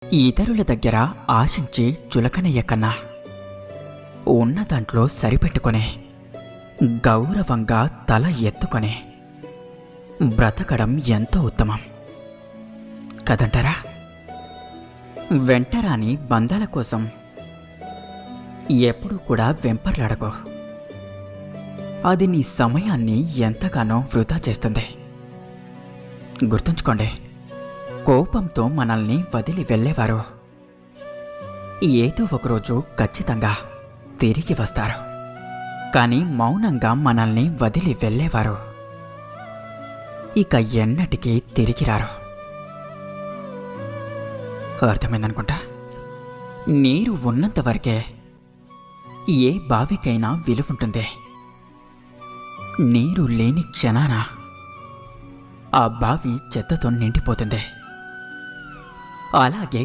ఇతరుల దగ్గర ఆశించి చులకనయ్య కన్నా ఉన్న దాంట్లో సరిపెట్టుకొని గౌరవంగా తల ఎత్తుకొని బ్రతకడం ఎంతో ఉత్తమం కదంటారా? వెంటరాని బంధాల కోసం ఎప్పుడూ కూడా వెంపర్లాడకో. అది నీ సమయాన్ని ఎంతగానో వృధా చేస్తుంది. గుర్తుంచుకోండి, కోపంతో మనల్ని వదిలి వెళ్ళేవారు ఏదో ఒకరోజు ఖచ్చితంగా తిరిగి వస్తారు. కానీ మౌనంగా మనల్ని వదిలి వెళ్ళేవారు ఇక ఎన్నటికీ తిరిగి రారు. అర్థమైందనుకుంటా. నీరు ఉన్నంత వరకే ఏ బావికైనా విలువుంటుంది. నీరు లేని క్షణాన ఆ బావి చెత్తతో నిండిపోతుంది. అలాగే